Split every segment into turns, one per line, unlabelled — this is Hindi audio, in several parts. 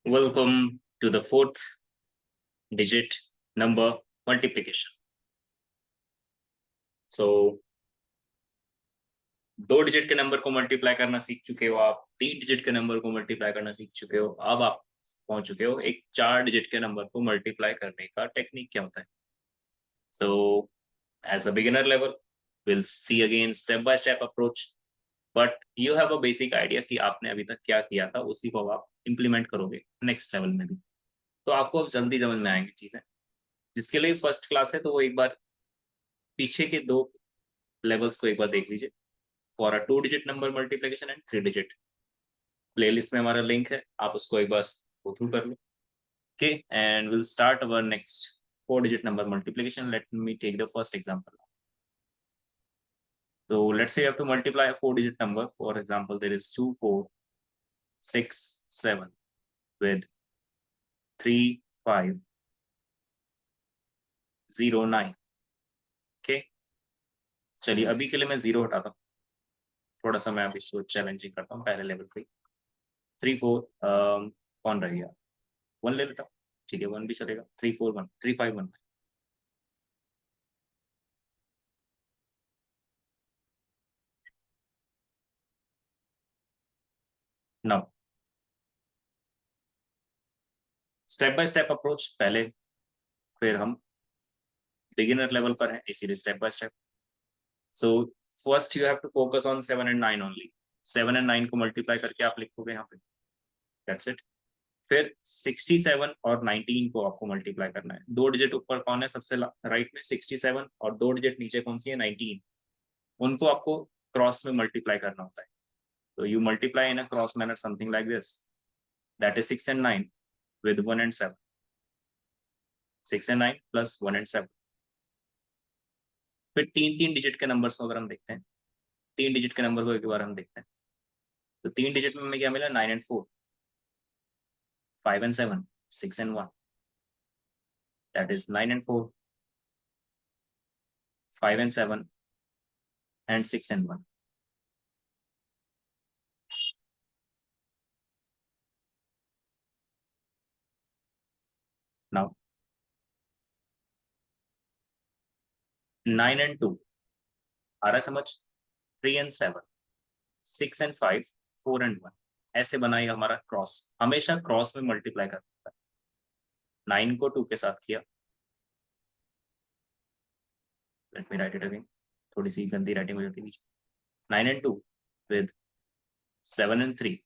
Welcome to the fourth digit number multiplication. So दो डिजिट के नंबर को मल्टीप्लाई करना सीख चुके हो आप, तीन डिजिट के नंबर को मल्टीप्लाई करना सीख चुके हो, अब आप पहुंच चुके हो एक चार डिजिट के नंबर को मल्टीप्लाई करने का टेक्निक क्या होता है. So as a beginner level, we'll see again step by step approach, but you have a basic idea कि आपने अभी तक क्या किया था, उसी को आप इम्प्लीमेंट करोगे नेक्स्ट लेवल में भी, तो आपको अब जल्दी समझ में आएंगी चीजें. जिसके लिए फर्स्ट क्लास है तो वो एक बार पीछे के दो लेवल्स को एक बार देख लीजिए. For a two digit number multiplication and three digit playlist में हमारा लिंक है, आप उसको एक बार गो थ्रू कर लो. Okay, and will start our next four digit number multiplication. Let me take the first example. So let's say you have to multiply a four digit number. For example, there is 2 4 6 7 with 3 5 0 9. Okay, चलिए अभी के लिए मैं 0 हटाता हूँ, थोड़ा सा मैं अभी इसको चैलेंजिंग करता हूँ पहले लेवल पे. 3 4 कौन रह गया, 1 ले लेता हूँ. ठीक है, 1 भी चलेगा. 3 4 1 3 5 1. Now step by step approach, पहले फिर हम बिगिनर लेवल पर हैं, इसीलिए step by step. So first you have to focus on 7 and 9 only. 7 and 9 को मल्टीप्लाई करके आप लिखोगे यहाँ पे, दैट्स इट. फिर 67 और 19 को आपको मल्टीप्लाई करना है. दो डिजिट ऊपर कौन है सबसे राइट में, 67, और दो डिजिट नीचे कौन सी है, 19. उनको आपको क्रॉस में मल्टीप्लाई करना होता है. तो you multiply in a cross manner something like this, that is 6 and 9 with 1 and 7. 6 and 9 plus 1 and 7. फिर तीन तीन डिजिट के नंबर्स को अगर हम देखते हैं, तीन डिजिट के नंबर को एक बार हम देखते हैं, तो तीन डिजिट में हमें क्या मिला, 9 and 4, 5 and 7, 6 and 1. That is 9 and 4, 5 and 7, and 6 and 1. Now 9 and 2 आ रहा है समझ, 3 and 7, 6 and 5, 4 and 1. ऐसे बनाइए हमारा क्रॉस, हमेशा क्रॉस में मल्टीप्लाई करता है. 9 को 2 के साथ किया, let me right it again, थोड़ी सी गंदी राइटिंग हो जाती है बीच. 9 and 2 with 7 and 3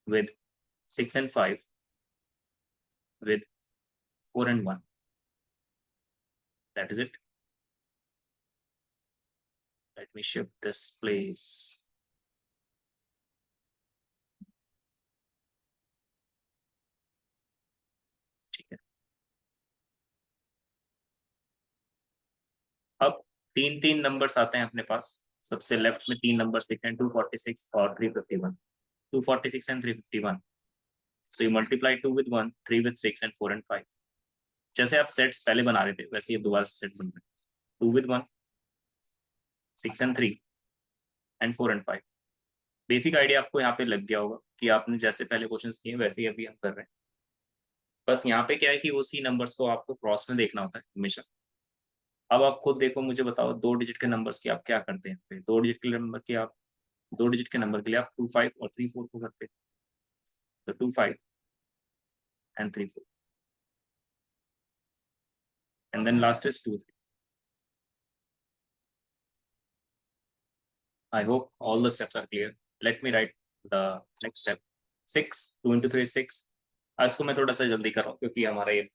with 6 and 5 with 4 and 1. That is it. Let me shift this place. ठीक है, अब तीन तीन नंबर्स आते हैं अपने पास. सबसे लेफ्ट में तीन नंबर्स दिख रहे हैं, 246 और 351. 246 and 351. So you multiply 2 with 1, 3 with 6, and 4 and 5. जैसे आप सेट्स पहले बना रहे थे वैसे ये दोबारा से सेट बन रहे हैं. 2 with 1, 6 and 3, and 4 and 5. Basic idea आपको यहाँ पे लग गया होगा कि आपने जैसे पहले क्वेश्चंस किए वैसे ही अभी हम कर रहे हैं. बस यहाँ पे क्या है कि उसी नंबर्स को आपको क्रॉस में देखना होता है हमेशा. अब आप खुद देखो, मुझे बताओ दो डिजिट के नंबर्स की आप क्या करते हैं. दो डिजिट के नंबर की आप, दो डिजिट के नंबर के लिए आप 2 5 और 3 4 को करते हैं. तो 2 5 and 3 4, and then last is 2 3. I hope all the steps are clear. Let me write the next step. 6, 2 into 3 is 6. इसको मैं थोड़ा सा जल्दी कर रहा हूँ क्योंकि हमारा ये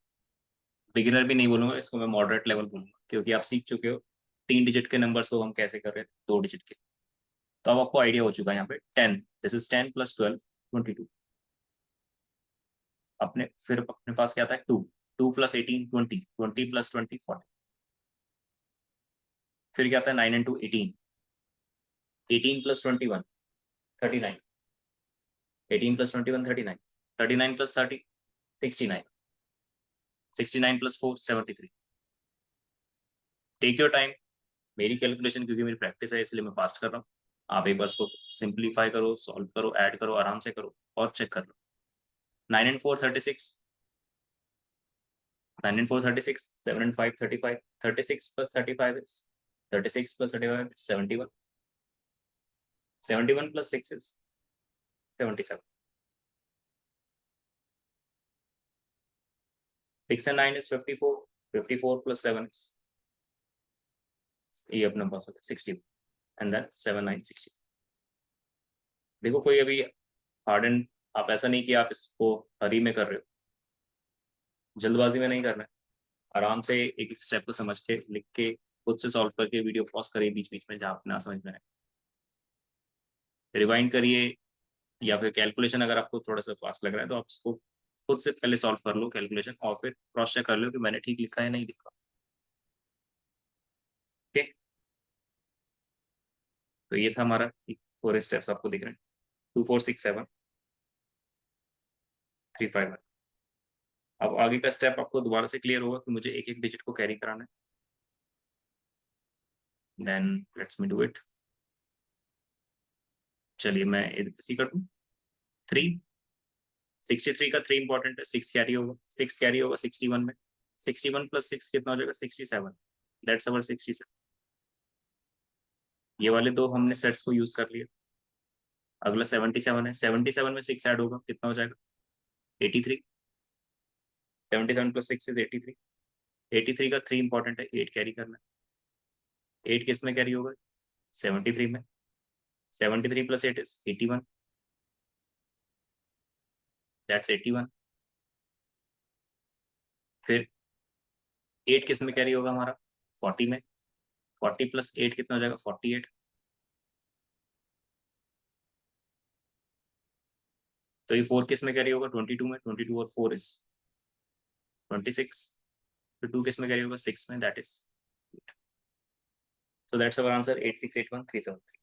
बिगिनर भी नहीं बोलूंगा, इसको मैं मॉडरेट लेवल बोलूंगा, क्योंकि आप सीख चुके हो तीन डिजिट के नंबर्स को हम कैसे कर रहे हैं दो डिजिट के. तो अब आपको आइडिया हो चुका है यहाँ पे. 10, दिस इज 10 plus 12, 22. अपने फिर अपने पास क्या था, 2, 2 plus 18, 20, 20 plus 20, 40. फिर क्या था, 9 and 2, 18, 18 plus 21, 39, 18 plus 21, 39, 39 plus 30, 69, 69 plus 4, 73. Take your time. मेरी कैलकुलेशन क्योंकि मेरी प्रैक्टिस है इसलिए मैं फास्ट कर रहा हूँ. आप एक बार इसको सिंप्लीफाई करो, सॉल्व करो, ऐड करो, आराम से करो और चेक कर लो. 9 and 4 36. 9 and 4 36. 7 and 5 35. 36 plus 35 is 36 plus 35 is 71. 71 plus 6 is 77. 6 and 9 is 54. 54 plus 7 is ये अपने पास होता है 60 एंड देन 7 9 60. देखो कोई अभी हार्ड एंड आप ऐसा नहीं कि आप इसको हरी में कर रहे हो, जल्दबाजी में नहीं करना है. आराम से एक एक स्टेप को समझ के लिख के खुद से सॉल्व करके वीडियो पॉज करिए बीच बीच में जहाँ आप ना समझ में आए, रिवाइंड करिए, या फिर कैलकुलेशन अगर आपको थोड़ा सा फास्ट लग रहा है तो आप उसको खुद से पहले सॉल्व कर लो कैलकुलेशन, और फिर क्रॉस चेक कर लो कि मैंने ठीक लिखा है नहीं लिखा. ओके, तो ये था हमारा 4 स्टेप्स आपको दिख रहे हैं. 2 4 6 7 3 5 1. अब आगे का स्टेप आपको दोबारा से क्लियर होगा कि मुझे एक एक डिजिट को कैरी कराना है. Then let's me do it. चलिए मैं इसी कर दूं. 3 63 का 3 इंपॉर्टेंट है. 6 कैरी होगा. 6 कैरी होगा 61 में. 61 प्लस 6 कितना हो जाएगा 67. दैट्स अवर 67. ये वाले दो हमने सेट्स को यूज कर लिया. अगला 77 है. 77 में 6 ऐड होगा कितना हो जाएगा 83. 77 प्लस 6 इज 83. 83 का 3 इंपॉर्टेंट है. 8 कैरी करना है. 8 किस में कैरी होगा 73 में. 73 प्लस 8 इज 81. दैट्स 81. फिर 8 किस में कैरी होगा हमारा 40 में. 40 प्लस 8 कितना हो जाएगा 48. तो ये 4 किस में कैरी होगा 22 में. 22 और 4 इज 26. तो 2 किस में कैरी होगा 6 में. That is. So that's our answer 8681373.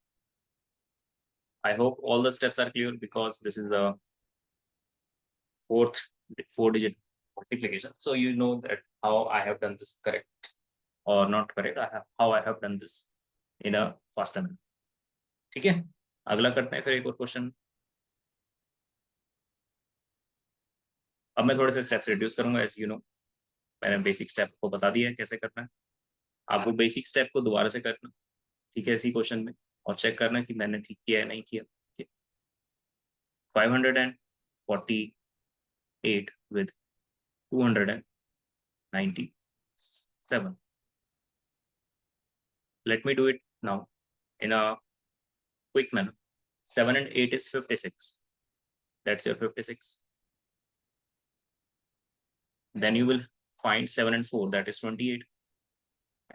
I hope all the steps are clear because this is the four digit multiplication. So you know that how I have done this correct or not correct. How I have done this in a faster manner. ठीक है, अगला करते हैं फिर एक और क्वेश्चन. अब मैं थोड़े से स्टेप्स रिड्यूस करूंगा. एज यू नो मैंने बेसिक स्टेप को बता दिया है कैसे करना है. आपको बेसिक स्टेप को दोबारा से करना, ठीक है, इसी क्वेश्चन में, और चेक करना कि मैंने ठीक किया है नहीं किया. 548 with 297. Let me do it now in a quick manner. 7 and 8 is 56. That's your 56. Then you will find 7 and 4, that is 28.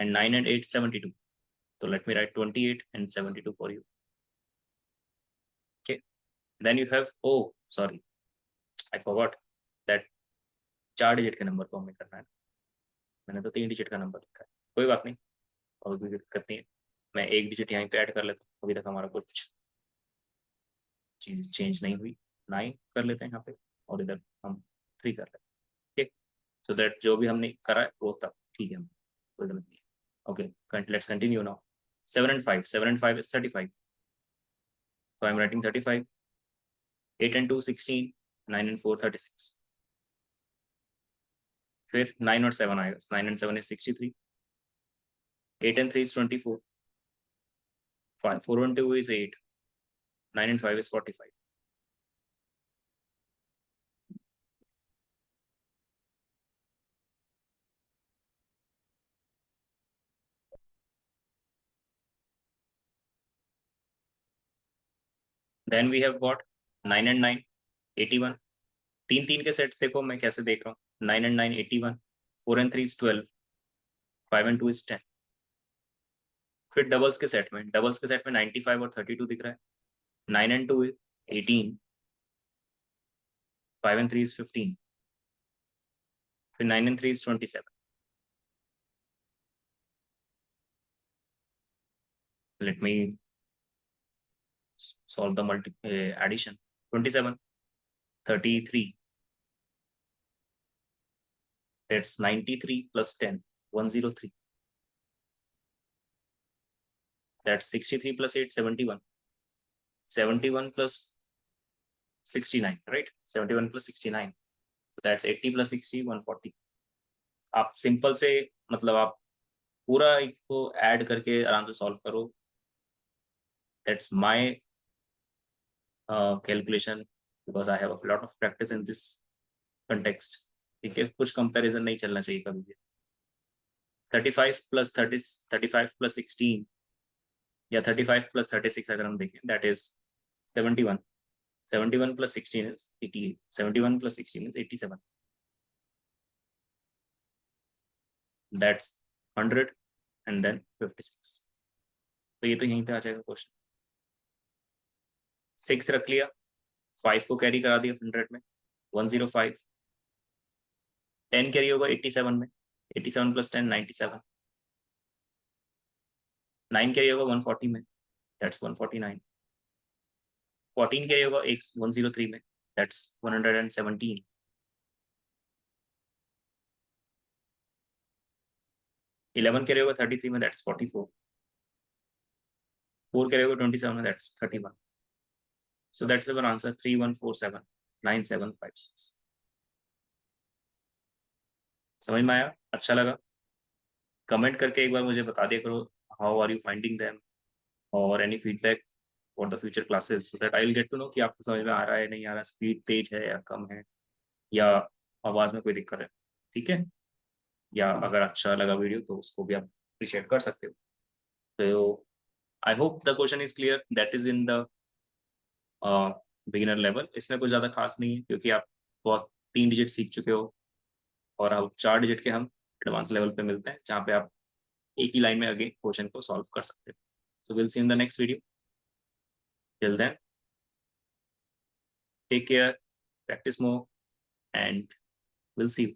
And 9 and 8 72. So let me write 28 and 72 for you. Okay. Then you have, oh sorry, I forgot that 4 digit के नंबर को हमें करना है. मैंने तो 3 डिजिट का नंबर लिखा है. कोई बात नहीं, और कोई दिक्कत नहीं है. मैं एक डिजिट यहाँ पे ऐड कर लेता हूँ. अभी तक हमारा कुछ चीज चेंज नहीं हुई. 9 कर लेते हैं यहाँ पे, और इधर हम 3 कर लेते हैं. ठीक, सो दैट जो भी हमने करा है वो तब ठीक है, कोई गलत नहीं. Okay, let's continue now. 7 and 5. 7 and 5 is 35. So I'm writing 35. 8 and 2 16. 9 and 4 36. फिर 9 और 7 आएगा. 9 and 7 is 63. 8 and 3 is 24. 4 and 2 is 8. 9 and 5 is 45. Then we have got 9 and 9 81. 3 के सेट्स देखो मैं कैसे देख रहा हूँ. 9 and 9 81. 4 and 3 is 12. 5 and 2 is 10. फिर डबल्स के सेट में 95 और 32 दिख रहा है. 9 and 2 is 18. 5 and 3 is 15. फिर 9 and 3 is 27. Let me solve the addition. 27, 33. That's 93 plus 10, 103. That's 63 plus 8, 71. 71 plus 69, right? 71 plus 69, so that's 80 plus 60, 140. आप सिंपल से मतलब आप पूरा एक को ऐड करके आराम से सॉल्व करो. That's my calculation because I have a lot of practice in this context. ठीक है, कुछ कंपैरिजन नहीं चलना चाहिए कभी भी. 35 प्लस 35 प्लस 16 या 35 प्लस 36 अगर हम देखें, that is 71. 71 plus 16 is 88. 71 plus 16 is 87. That's 100 and then 56. तो ये तो यहीं पे आ जाएगा क्वेश्चन. 6 रख लिया, 5 को कैरी करा दिया 100 में, 105. 10 कैरी होगा 87 में, 87 प्लस 10 97. 9 कैरी होगा 140 में, दैट्स 149. 14 कैरी होगा 103 में, दैट्स 117. 11 कैरी होगा 33 में, दैट्स 44. 4 कैरी होगा 27 में, that's 31. So that's our answer, 3147 9756. समझ में आया? अच्छा लगा? कमेंट करके एक बार मुझे बता दिया करो, how are you finding them, और any feedback for the future classes, so that I will get to know कि आपको समझ में आ रहा है नहीं आ रहा, स्पीड तेज है या कम है, या आवाज़ में कोई दिक्कत है. ठीक है, या अगर अच्छा लगा वीडियो तो उसको भी आप अप्रिशिएट कर सकते हो. तो I hope the question is clear. That is in the beginner level. इसमें कुछ ज़्यादा खास नहीं है क्योंकि आप बहुत 3 डिजिट सीख चुके हो, और अब 4 डिजिट के हम एडवांस लेवल पे मिलते हैं जहाँ पे आप एक ही लाइन में आगे क्वेश्चन को सॉल्व कर सकते हो. So will see in the next video. Till then, take care, practice more, and will see you.